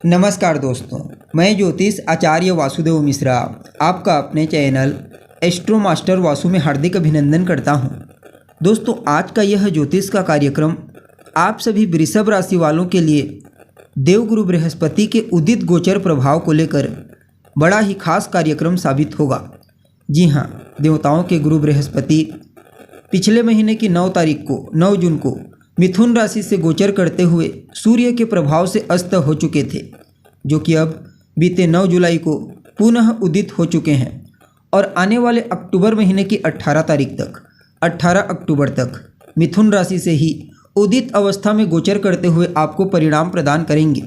नमस्कार दोस्तों, मैं ज्योतिष आचार्य वासुदेव मिश्रा आपका अपने चैनल एस्ट्रो मास्टर वासु में हार्दिक अभिनंदन करता हूं। दोस्तों, आज का यह ज्योतिष का कार्यक्रम आप सभी वृषभ राशि वालों के लिए देवगुरु बृहस्पति के उदित गोचर प्रभाव को लेकर बड़ा ही खास कार्यक्रम साबित होगा। जी हां, देवताओं के गुरु बृहस्पति पिछले महीने की 9 जून को मिथुन राशि से गोचर करते हुए सूर्य के प्रभाव से अस्त हो चुके थे, जो कि अब बीते 9 जुलाई को पुनः उदित हो चुके हैं और आने वाले अक्टूबर महीने की 18 अक्टूबर तक मिथुन राशि से ही उदित अवस्था में गोचर करते हुए आपको परिणाम प्रदान करेंगे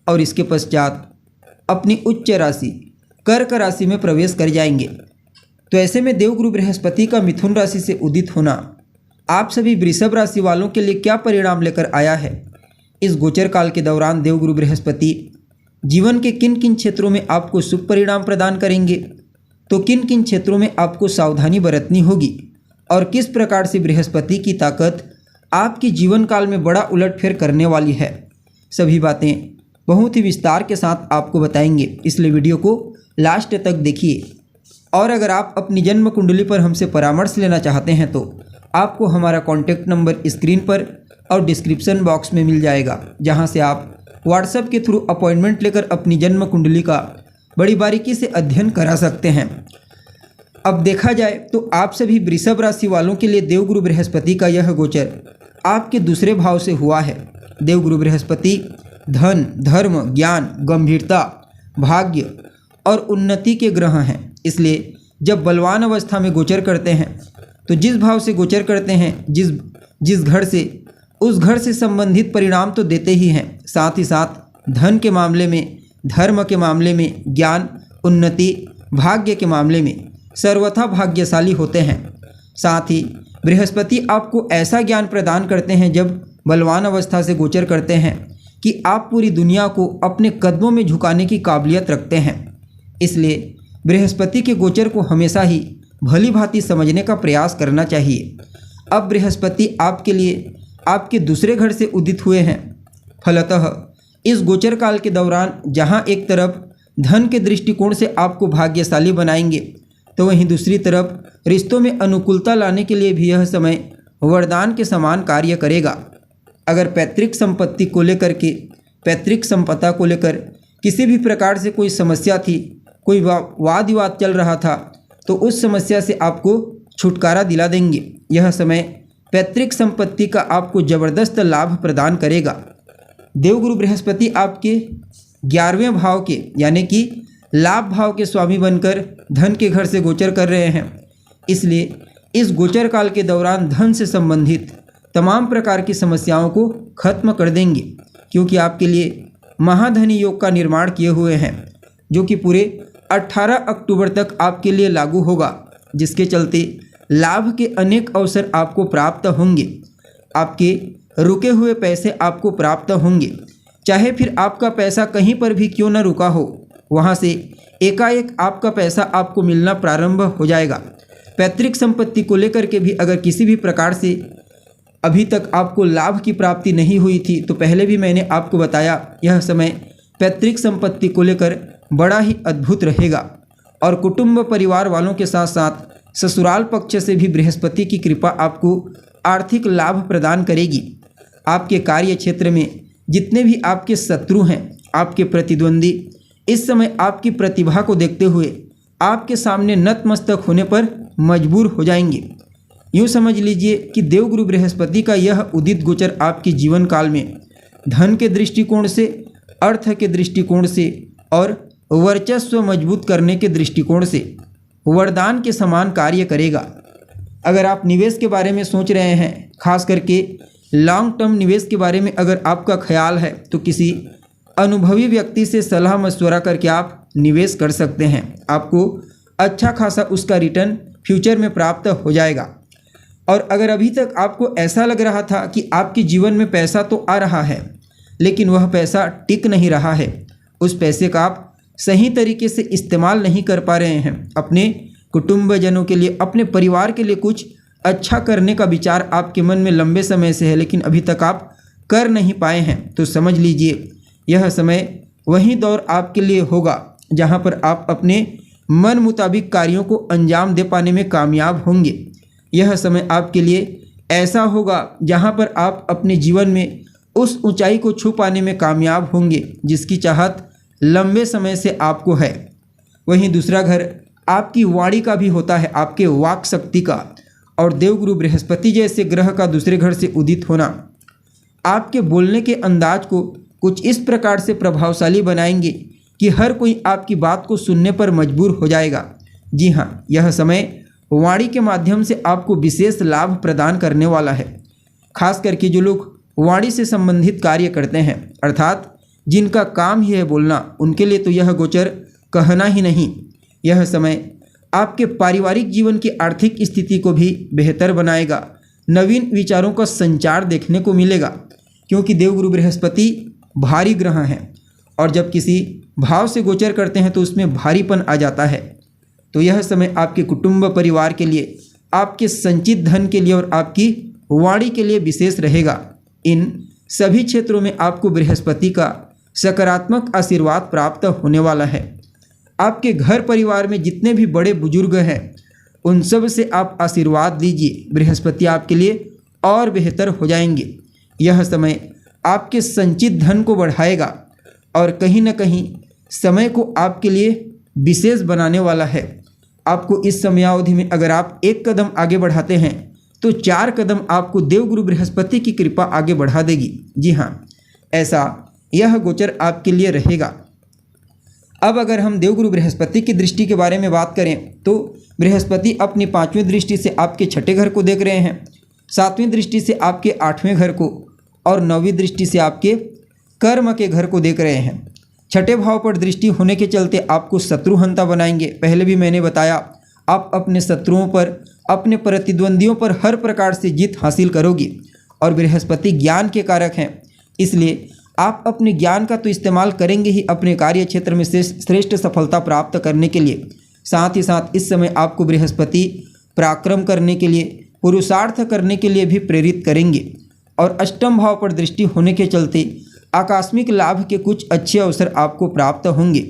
और इसके पश्चात अपनी उच्च राशि कर्क राशि में प्रवेश कर जाएंगे। तो ऐसे में देवगुरु बृहस्पति का मिथुन राशि से उदित होना आप सभी वृषभ राशि वालों के लिए क्या परिणाम लेकर आया है। इस गोचर काल के दौरान देवगुरु बृहस्पति जीवन के किन किन क्षेत्रों में आपको शुभ परिणाम प्रदान करेंगे, तो किन किन क्षेत्रों में आपको सावधानी बरतनी होगी और किस प्रकार से बृहस्पति की ताकत आपके जीवन काल में बड़ा उलटफेर करने वाली है, सभी बातें बहुत ही विस्तार के साथ आपको बताएंगे। इसलिए वीडियो को लास्ट तक देखिए। और अगर आप अपनी जन्म कुंडली पर हमसे परामर्श लेना चाहते हैं तो आपको हमारा कॉन्टैक्ट नंबर स्क्रीन पर और डिस्क्रिप्शन बॉक्स में मिल जाएगा, जहां से आप व्हाट्सएप के थ्रू अपॉइंटमेंट लेकर अपनी जन्म कुंडली का बड़ी बारीकी से अध्ययन करा सकते हैं। अब देखा जाए तो आप सभी वृषभ राशि वालों के लिए देवगुरु बृहस्पति का यह गोचर आपके दूसरे भाव से हुआ है। देवगुरु बृहस्पति धन, धर्म, ज्ञान, गंभीरता, भाग्य और उन्नति के ग्रह हैं। इसलिए जब बलवान अवस्था में गोचर करते हैं तो जिस भाव से गोचर करते हैं, जिस घर से, उस घर से संबंधित परिणाम तो देते ही हैं, साथ ही साथ धन के मामले में, धर्म के मामले में, ज्ञान, उन्नति, भाग्य के मामले में सर्वथा भाग्यशाली होते हैं। साथ ही बृहस्पति आपको ऐसा ज्ञान प्रदान करते हैं जब बलवान अवस्था से गोचर करते हैं कि आप पूरी दुनिया को अपने कदमों में झुकाने की काबिलियत रखते हैं। इसलिए बृहस्पति के गोचर को हमेशा ही भली भांति समझने का प्रयास करना चाहिए। अब बृहस्पति आपके लिए आपके दूसरे घर से उदित हुए हैं। फलतः इस गोचर काल के दौरान जहां एक तरफ धन के दृष्टिकोण से आपको भाग्यशाली बनाएंगे, तो वहीं दूसरी तरफ रिश्तों में अनुकूलता लाने के लिए भी यह समय वरदान के समान कार्य करेगा। अगर पैतृक संपत्ति को लेकर के, पैतृक संपदा को लेकर किसी भी प्रकार से कोई समस्या थी, कोई वाद विवाद चल रहा था, तो उस समस्या से आपको छुटकारा दिला देंगे। यह समय पैतृक संपत्ति का आपको ज़बरदस्त लाभ प्रदान करेगा। देवगुरु बृहस्पति आपके 11वें भाव के यानी कि लाभ भाव के स्वामी बनकर धन के घर से गोचर कर रहे हैं। इसलिए इस गोचर काल के दौरान धन से संबंधित तमाम प्रकार की समस्याओं को खत्म कर देंगे, क्योंकि आपके लिए महाधनी योग का निर्माण किए हुए हैं, जो कि पूरे 18 अक्टूबर तक आपके लिए लागू होगा, जिसके चलते लाभ के अनेक अवसर आपको प्राप्त होंगे। आपके रुके हुए पैसे आपको प्राप्त होंगे, चाहे फिर आपका पैसा कहीं पर भी क्यों न रुका हो, वहां से एकाएक आपका पैसा आपको मिलना प्रारंभ हो जाएगा। पैतृक संपत्ति को लेकर के भी अगर किसी भी प्रकार से अभी तक आपको लाभ की प्राप्ति नहीं हुई थी, तो पहले भी मैंने आपको बताया, यह समय पैतृक संपत्ति को लेकर बड़ा ही अद्भुत रहेगा। और कुटुंब परिवार वालों के साथ साथ ससुराल पक्ष से भी बृहस्पति की कृपा आपको आर्थिक लाभ प्रदान करेगी। आपके कार्य क्षेत्र में जितने भी आपके शत्रु हैं, आपके प्रतिद्वंदी, इस समय आपकी प्रतिभा को देखते हुए आपके सामने नतमस्तक होने पर मजबूर हो जाएंगे। यूँ समझ लीजिए कि देवगुरु बृहस्पति का यह उदित गोचर आपके जीवन काल में धन के दृष्टिकोण से, अर्थ के दृष्टिकोण से और वर्चस्व मजबूत करने के दृष्टिकोण से वरदान के समान कार्य करेगा। अगर आप निवेश के बारे में सोच रहे हैं, खास करके लॉन्ग टर्म निवेश के बारे में अगर आपका ख्याल है, तो किसी अनुभवी व्यक्ति से सलाह मशवरा करके आप निवेश कर सकते हैं। आपको अच्छा खासा उसका रिटर्न फ्यूचर में प्राप्त हो जाएगा। और अगर अभी तक आपको ऐसा लग रहा था कि आपके जीवन में पैसा तो आ रहा है, लेकिन वह पैसा टिक नहीं रहा है, उस पैसे का आप सही तरीके से इस्तेमाल नहीं कर पा रहे हैं, अपने कुटुंबजनों के लिए, अपने परिवार के लिए कुछ अच्छा करने का विचार आपके मन में लंबे समय से है, लेकिन अभी तक आप कर नहीं पाए हैं, तो समझ लीजिए यह समय वही दौर आपके लिए होगा जहां पर आप अपने मन मुताबिक कार्यों को अंजाम दे पाने में कामयाब होंगे। यह समय आपके लिए ऐसा होगा जहां पर आप अपने जीवन में उस ऊंचाई को छू पाने में कामयाब होंगे जिसकी चाहत लंबे समय से आपको है। वहीं दूसरा घर आपकी वाणी का भी होता है, आपके वाक शक्ति का, और देवगुरु बृहस्पति जैसे ग्रह का दूसरे घर से उदित होना आपके बोलने के अंदाज को कुछ इस प्रकार से प्रभावशाली बनाएंगे कि हर कोई आपकी बात को सुनने पर मजबूर हो जाएगा। जी हाँ, यह समय वाणी के माध्यम से आपको विशेष लाभ प्रदान करने वाला है। खास करके जो लोग वाणी से संबंधित कार्य करते हैं, अर्थात जिनका काम ही है बोलना, उनके लिए तो यह गोचर कहना ही नहीं। यह समय आपके पारिवारिक जीवन की आर्थिक स्थिति को भी बेहतर बनाएगा। नवीन विचारों का संचार देखने को मिलेगा क्योंकि देवगुरु बृहस्पति भारी ग्रह हैं और जब किसी भाव से गोचर करते हैं तो उसमें भारीपन आ जाता है। तो यह समय आपके कुटुंब परिवार के लिए, आपके संचित धन के लिए और आपकी वाणी के लिए विशेष रहेगा। इन सभी क्षेत्रों में आपको बृहस्पति का सकारात्मक आशीर्वाद प्राप्त होने वाला है। आपके घर परिवार में जितने भी बड़े बुजुर्ग हैं उन सब से आप आशीर्वाद लीजिए, बृहस्पति आपके लिए और बेहतर हो जाएंगे। यह समय आपके संचित धन को बढ़ाएगा और कहीं न कहीं समय को आपके लिए विशेष बनाने वाला है। आपको इस समयावधि में अगर आप एक कदम आगे बढ़ाते हैं तो 4 कदम आपको देवगुरु बृहस्पति की कृपा आगे बढ़ा देगी। जी हाँ, ऐसा यह गोचर आपके लिए रहेगा। अब अगर हम देवगुरु बृहस्पति की दृष्टि के बारे में बात करें तो बृहस्पति अपनी 5वीं दृष्टि से आपके 6ठे घर को देख रहे हैं, 7वीं दृष्टि से आपके 8वें घर को और 9वीं दृष्टि से आपके कर्म के घर को देख रहे हैं। 6ठे भाव पर दृष्टि होने के चलते आपको शत्रुहंता बनाएंगे। पहले भी मैंने बताया, आप अपने शत्रुओं पर, अपने प्रतिद्वंदियों पर हर प्रकार से जीत हासिल करोगे और बृहस्पति ज्ञान के कारक हैं, इसलिए आप अपने ज्ञान का तो इस्तेमाल करेंगे ही अपने कार्य क्षेत्र में श्रेष्ठ सफलता प्राप्त करने के लिए। साथ ही साथ इस समय आपको बृहस्पति पराक्रम करने के लिए, पुरुषार्थ करने के लिए भी प्रेरित करेंगे और 8म भाव पर दृष्टि होने के चलते आकस्मिक लाभ के कुछ अच्छे अवसर आपको प्राप्त होंगे।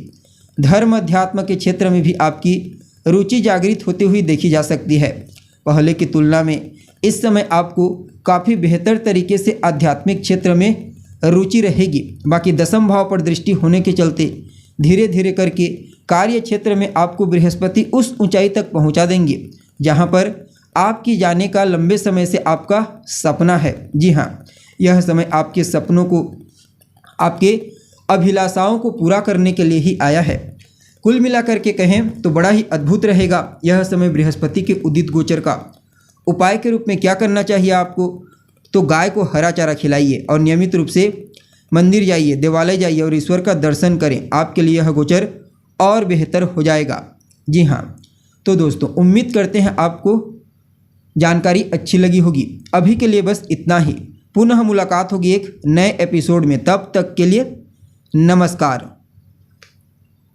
धर्म अध्यात्म के क्षेत्र में भी आपकी रुचि जागृत होती हुई देखी जा सकती है। पहले की तुलना में इस समय आपको काफ़ी बेहतर तरीके से आध्यात्मिक क्षेत्र में रुचि रहेगी। बाकी 10म भाव पर दृष्टि होने के चलते धीरे धीरे करके कार्य क्षेत्र में आपको बृहस्पति उस ऊंचाई तक पहुंचा देंगे जहां पर आपकी जाने का लंबे समय से आपका सपना है। जी हाँ, यह समय आपके सपनों को, आपके अभिलाषाओं को पूरा करने के लिए ही आया है। कुल मिलाकर के कहें तो बड़ा ही अद्भुत रहेगा यह समय बृहस्पति के उदित गोचर का। उपाय के रूप में क्या करना चाहिए आपको, तो गाय को हरा चारा खिलाइए और नियमित रूप से मंदिर जाइए, देवालय जाइए और ईश्वर का दर्शन करें। आपके लिए यह गोचर और बेहतर हो जाएगा। जी हाँ, तो दोस्तों उम्मीद करते हैं आपको जानकारी अच्छी लगी होगी। अभी के लिए बस इतना ही। पुनः मुलाकात होगी एक नए एपिसोड में। तब तक के लिए नमस्कार।